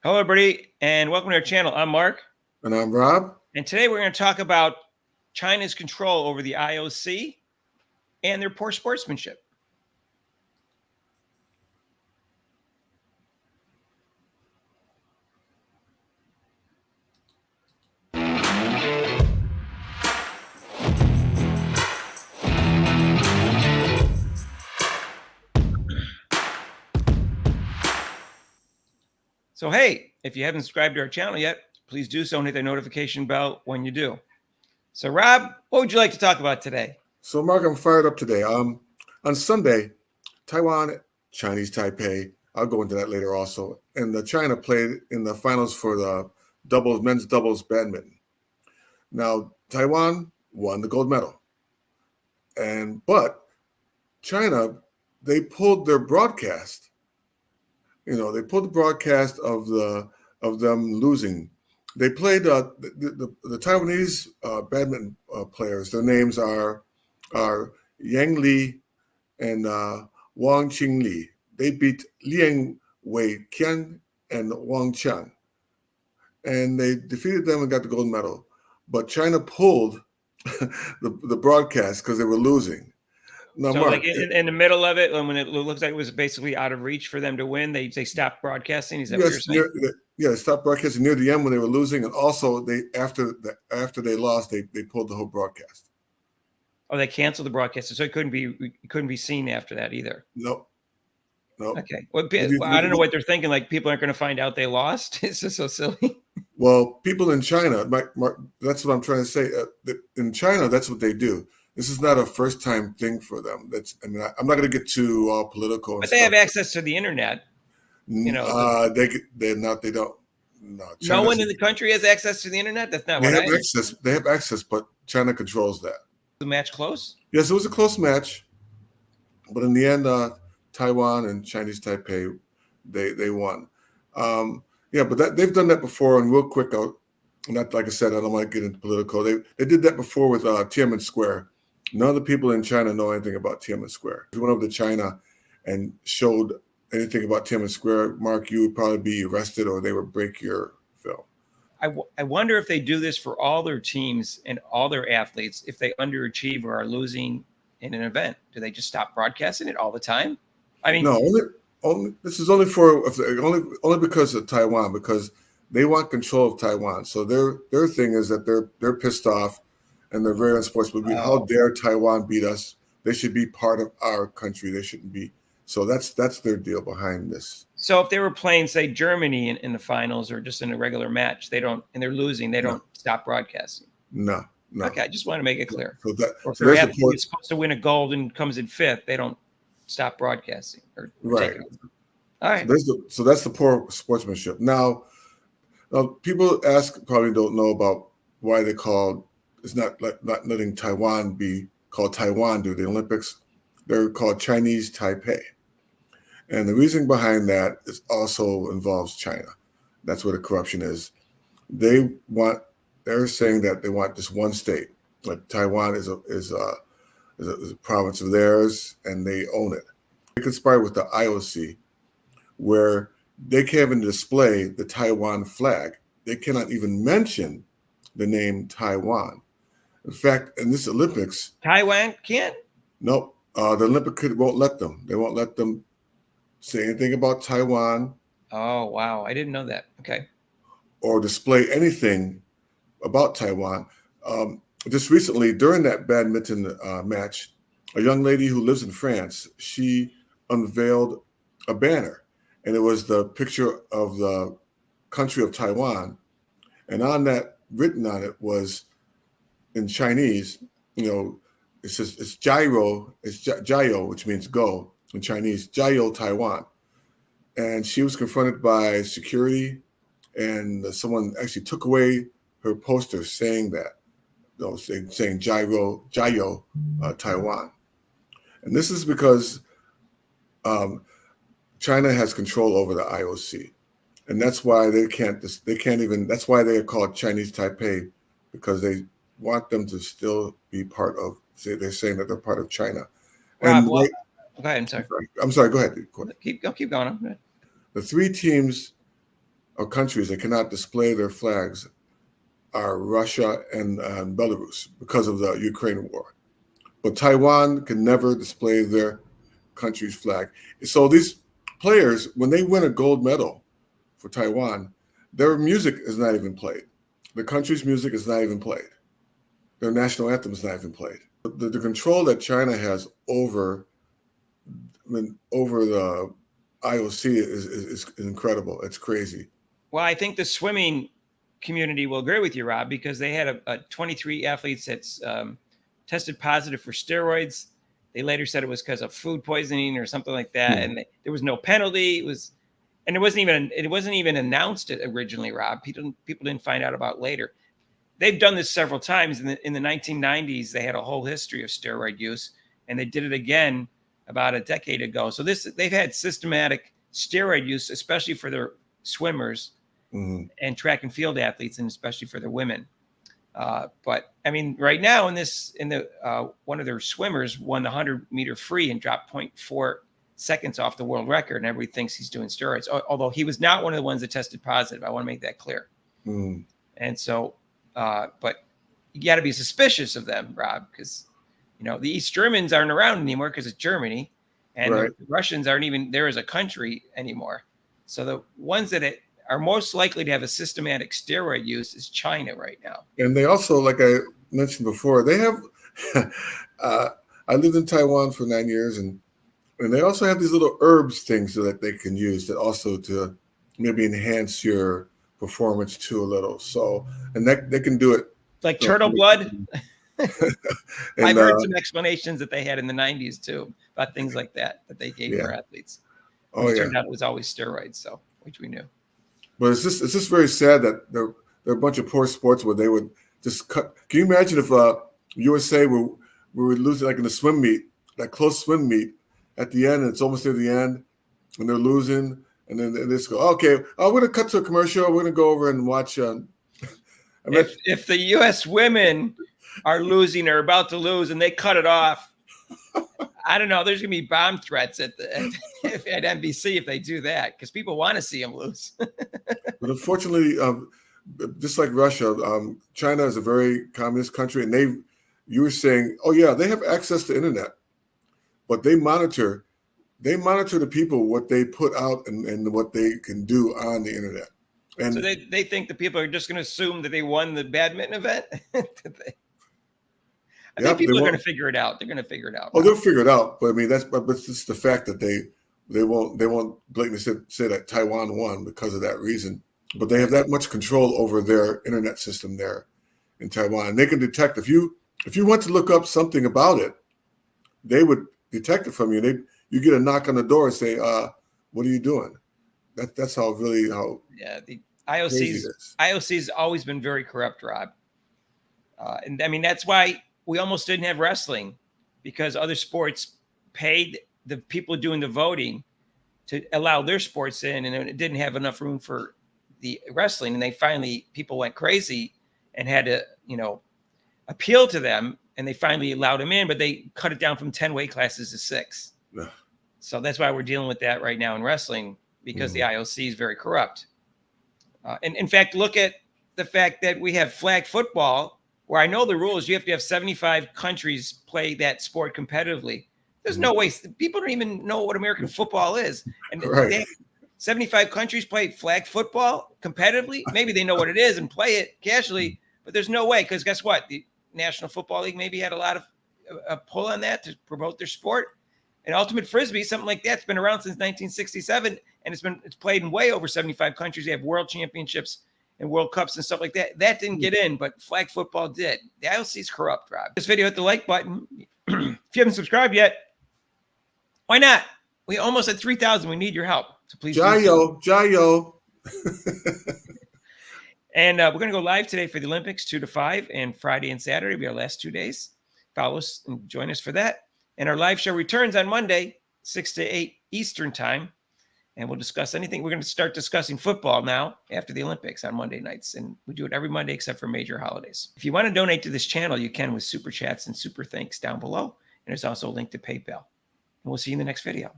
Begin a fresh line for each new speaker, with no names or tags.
Hello, everybody, and welcome to our channel. I'm Mark.
And I'm Rob.
And today we're going to talk about China's control over the IOC and their poor sportsmanship. So, hey, if you haven't subscribed to our channel yet, please do so and hit the notification bell when you do. So, Rob, what would you like to talk about today?
So, Mark, I'm fired up today. On Sunday, Taiwan, Chinese Taipei, I'll go into that later also, and China played in the finals for the men's doubles badminton. Now, Taiwan won the gold medal. But China, they pulled their broadcast. They pulled the broadcast of them losing. They played the Taiwanese badminton players. Their names are Yang Li and Wang Qingli. They beat Liang Wei Qian and Wang Qian, and they defeated them and got the gold medal. But China pulled the broadcast because they were losing.
Now, so, Mark, like in the middle of it, when it looks like it was basically out of reach for them to win, they stopped broadcasting. Is that what you're saying?
They stopped broadcasting near the end when they were losing, and also after they lost, they pulled the whole broadcast.
Oh, they canceled the broadcast, so it couldn't be seen after that either.
Nope.
Okay. Well, I don't know what they're thinking. Like, people aren't going to find out they lost. It's just so silly.
Well, people in China, Mark, that's what I'm trying to say. In China, that's what they do. This is not a first-time thing for them. I'm not going to get too political.
But they have access to the internet.
They don't. No.
No one in the country has access to the internet. That's not what I have
access. They have access, but China controls that.
The match close?
Yes, it was a close match, but in the end, Taiwan and Chinese Taipei, they won. But they've done that before. And real quick, not like I said, I don't want to get into political. They did that before with Tiananmen Square. None of the people in China know anything about Tiananmen Square. If you went over to China and showed anything about Tiananmen Square, Mark, you would probably be arrested or they would break your film.
I wonder if they do this for all their teams and all their athletes. If they underachieve or are losing in an event, do they just stop broadcasting it all the time? I mean,
no, only this is only because of Taiwan, because they want control of Taiwan. So their thing is that they're pissed off and they're very unsportsmanlike. How dare Taiwan beat us? They should be part of our country. They shouldn't be. So that's their deal behind this.
So if they were playing, say, Germany in the finals or just in a regular match, and they're losing, they don't stop broadcasting.
No.
Okay, I just want to make it clear.
So that,
or if their athlete is supposed to win a gold and comes in fifth, they don't stop broadcasting.
Right.
All right.
So that's the poor sportsmanship. Now, people probably don't know about why they called. It's not letting Taiwan be called Taiwan due to the Olympics. They're called Chinese Taipei. And the reason behind that is also involves China. That's where the corruption is. They're saying that they want just one state. Like Taiwan is a province of theirs and they own it. They conspired with the IOC where they can't even display the Taiwan flag. They cannot even mention the name Taiwan. In fact, in this Olympics,
Taiwan can't?
Nope. The Olympic won't let them. They won't let them say anything about Taiwan.
Oh, wow. I didn't know that. Okay.
Or display anything about Taiwan. Just recently, during that badminton match, a young lady who lives in France, she unveiled a banner, and it was the picture of the country of Taiwan. And on that, written on it was in Chinese, it says it's Jiao, which means go in Chinese, Jiao Taiwan. And she was confronted by security, and someone actually took away her poster saying that, saying Jiao Taiwan. And this is because China has control over the IOC, and that's why they can't even. That's why they are called Chinese Taipei, because they want them to still be part of. They're saying that they're part of China.
Rob, go ahead. I'm sorry.
I'm sorry. Go ahead.
Keep going.
The three teams or countries that cannot display their flags are Russia and Belarus because of the Ukraine war. But Taiwan can never display their country's flag. So these players, when they win a gold medal for Taiwan, their music is not even played. The country's music is not even played. Their national anthem is not even played. The control that China has over the IOC is incredible. It's crazy.
Well, I think the swimming community will agree with you, Rob, because they had a 23 athletes that's tested positive for steroids. They later said it was because of food poisoning or something like that, and there was no penalty. It wasn't even announced originally, Rob. People didn't find out about later. They've done this several times. In the 1990s, they had a whole history of steroid use, and they did it again about a decade ago. So they've had systematic steroid use, especially for their swimmers and track and field athletes, and especially for their women. But I mean, right now one of their swimmers won the 100-meter free and dropped 0.4 seconds off the world record, and everybody thinks he's doing steroids. Although he was not one of the ones that tested positive. I want to make that clear. And so, but you got to be suspicious of them, Rob, because the East Germans aren't around anymore because it's Germany, and the Russians aren't even there as a country anymore. So the ones that are most likely to have a systematic steroid use is China right now.
And they also, like I mentioned before, they have. I lived in Taiwan for 9 years, and they also have these little herbs things that they can use that also to maybe enhance your performance too a little. So, and that they can do it
like turtle blood. I've heard some explanations that they had in the 90s too about things like that they gave their athletes. It turned out it was always steroids, so which we knew.
But it's just very sad that there are a bunch of poor sports where they would just cut. Can you imagine if USA we were losing, like in the swim meet, that close swim meet at the end, and it's almost near the end, and they're losing, and then they just go, okay, we're going to cut to a commercial. We're going to go over and watch.
If the U.S. women are losing or about to lose and they cut it off, I don't know. There's going to be bomb threats at NBC if they do that, because people want to see them lose.
But unfortunately, just like Russia, China is a very communist country, and you were saying, oh yeah, they have access to internet, but they monitor the people, what they put out and what they can do on the internet. And
so they think the people are just going to assume that they won the badminton event. I think people are going to figure it out. They're going to figure it out.
Oh, they'll figure it out. But I mean, but it's just the fact that they won't blatantly say that Taiwan won because of that reason. But they have that much control over their internet system there in Taiwan. And they can detect if you want to look up something about it, they would detect it from you. You get a knock on the door and say, "What are you doing?" That's how.
Yeah, the IOC's always been very corrupt, Rob. And I mean, that's why we almost didn't have wrestling, because other sports paid the people doing the voting to allow their sports in, and it didn't have enough room for the wrestling. And people went crazy and had to, appeal to them, and they finally allowed them in, but they cut it down from 10 weight classes to 6.
Yeah.
So that's why we're dealing with that right now in wrestling, because the IOC is very corrupt. And in fact, look at the fact that we have flag football, where I know the rules, you have to have 75 countries play that sport competitively. There's no way. People don't even know what American football is. And 75 countries play flag football competitively. Maybe they know what it is and play it casually, but there's no way, because guess what? The National Football League maybe had a lot of a pull on that to promote their sport. And ultimate frisbee, something like that's been around since 1967, and it's played in way over 75 countries. They have world championships and World Cups and stuff like that. That didn't get in, but flag football did. The IOC is corrupt, Rob. This video, hit the like button. If you haven't subscribed yet, why not? We almost at 3,000. We need your help. So please.
Jayo.
And we're going to go live today for the Olympics, 2 to 5, and Friday and Saturday will be our last 2 days. Follow us and join us for that. And our live show returns on Monday, 6 to 8 Eastern time. And we'll discuss anything. We're going to start discussing football now after the Olympics on Monday nights. And we do it every Monday except for major holidays. If you want to donate to this channel, you can with super chats and super thanks down below. And there's also a link to PayPal. And we'll see you in the next video.